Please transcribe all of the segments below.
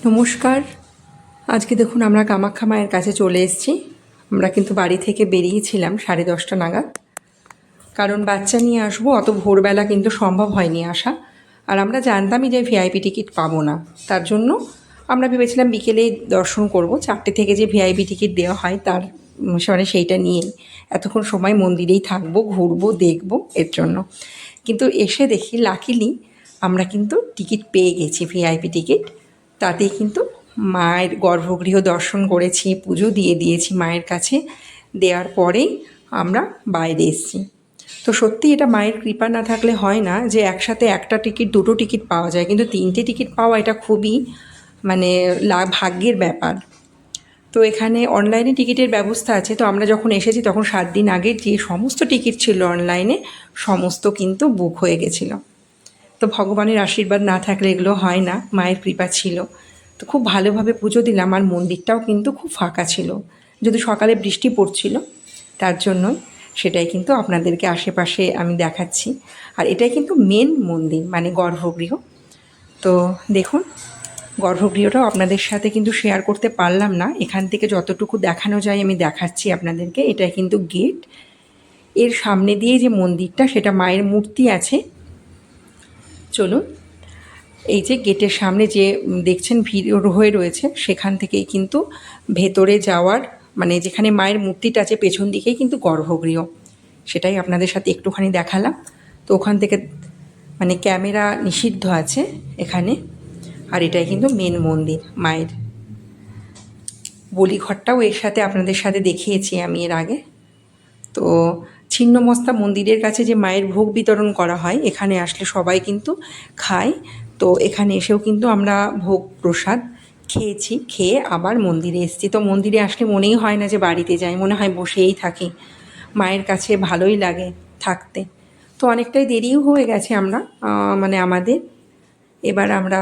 নমস্কার। আজকে দেখুন আমরা কামাখ্যা মায়ের কাছে চলে এসেছি। আমরা কিন্তু বাড়ি থেকে বেরিয়েছিলাম 10:30 নাগাদ, কারণ বাচ্চা নিয়ে আসবো, অত ভোরবেলা কিন্তু সম্ভব হয়নি আসা। আর আমরা জানতামই যে ভিআইপি টিকিট পাবো না, তার জন্য আমরা ভেবেছিলাম বিকেলেই দর্শন করব। 4টে থেকে যে ভিআইপি টিকিট দেওয়া হয় তার মানে সেইটা নিয়েই এতক্ষণ সময় মন্দিরেই থাকবো, ঘুরবো, দেখবো, এর জন্য। কিন্তু এসে দেখি লাকিলি আমরা কিন্তু টিকিট পেয়ে গেছি, ভিআইপি টিকিট। তাতেই কিন্তু মায়ের গর্ভগৃহ দর্শন করেছি, পুজো দিয়ে দিয়েছি মায়ের কাছে। দেওয়ার পরেই আমরা বাইরে এসেছি। তো সত্যি এটা মায়ের কৃপা না থাকলে হয় না যে একসাথে একটা টিকিট, দুটো টিকিট পাওয়া যায়, কিন্তু 3টে টিকিট পাওয়া এটা খুবই মানে ভাগ্যের ব্যাপার। তো এখানে অনলাইনে টিকিটের ব্যবস্থা আছে। তো আমরা যখন এসেছি তখন 7 দিন আগে যে সমস্ত টিকিট ছিল অনলাইনে সমস্ত কিন্তু বুক হয়ে গেছিলো। তো ভগবানের আশীর্বাদ না থাকলে এগুলো হয় না, মায়ের কৃপা ছিল। তো খুব ভালোভাবে পুজো দিলাম। আর মন্দিরটাও কিন্তু খুব ফাঁকা ছিল, যদি সকালে বৃষ্টি পড়ছিল, তার জন্যই সেটাই কিন্তু আপনাদেরকে আশেপাশে আমি দেখাচ্ছি। আর এটাই কিন্তু মেন মন্দির, মানে গর্ভগৃহ। তো দেখুন, গর্ভগৃহটাও আপনাদের সাথে কিন্তু শেয়ার করতে পারলাম না, এখান থেকে যতটুকু দেখানো যায় আমি দেখাচ্ছি আপনাদেরকে। এটা কিন্তু গেট, এর সামনে দিয়ে যে মন্দিরটা, সেটা মায়ের মূর্তি আছে। চলুন, এই যে গেটের সামনে যে দেখছেন ভিড় হয়ে রয়েছে, সেখান থেকেই কিন্তু ভেতরে যাওয়ার, মানে যেখানে মায়ের মূর্তিটা আছে পেছন দিকেই কিন্তু গর্ভগৃহ। সেটাই আপনাদের সাথে একটুখানি দেখালাম। তো ওখান থেকে মানে ক্যামেরা নিষিদ্ধ আছে এখানে। আর এটাই কিন্তু মেন মন্দির মায়ের। বলিঘরটাও এর সাথে আপনাদের সাথে দেখিয়েছি আমি এর আগে। তো ছিন্নমস্তা মন্দিরের কাছে যে মায়ের ভোগ বিতরণ করা হয়, এখানে আসলে সবাই কিন্তু খায়। তো এখানে এসেও কিন্তু আমরা ভোগ প্রসাদ খেয়েছি, খেয়ে আবার মন্দিরে এসেছি। তো মন্দিরে আসলে মনেই হয় না যে বাড়িতে যাই, মনে হয় বসেই থাকি, মায়ের কাছে ভালোই লাগে থাকতে। তো অনেকটাই দেরিও হয়ে গেছে আমরা মানে আমাদের। এবার আমরা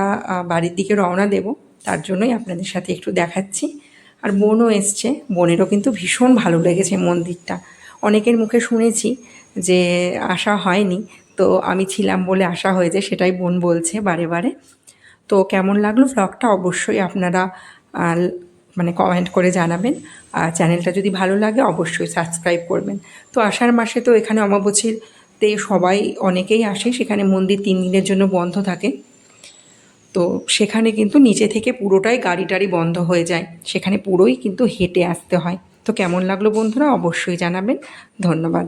বাড়ির দিকে রওনা দেব, তার জন্যই আপনাদের সাথে একটু দেখাচ্ছি। আর বোনও এসছে, বোনেরও কিন্তু ভীষণ ভালো লেগেছে মন্দিরটা। অনেকের মুখে শুনেছি যে আসা হয়নি, তো আমি ছিলাম বলে আসা হয়েছে, সেটাই বোন বলছে বারে বারে। তো কেমন লাগলো ব্লগটা অবশ্যই আপনারা মানে কমেন্ট করে জানাবেন। আর চ্যানেলটা যদি ভালো লাগে অবশ্যই সাবস্ক্রাইব করবেন। তো আষাঢ় মাসে তো এখানে অমাবস্যাতে সবাই অনেকেই আসে, সেখানে মন্দির 3 দিনের জন্য বন্ধ থাকে। তো সেখানে কিন্তু নিচে থেকে পুরোটাই গাড়ি টাড়ি বন্ধ হয়ে যায়, সেখানে পুরোই কিন্তু হেঁটে আসতে হয়। তো কেমন লাগলো বন্ধুরা অবশ্যই জানাবেন। ধন্যবাদ।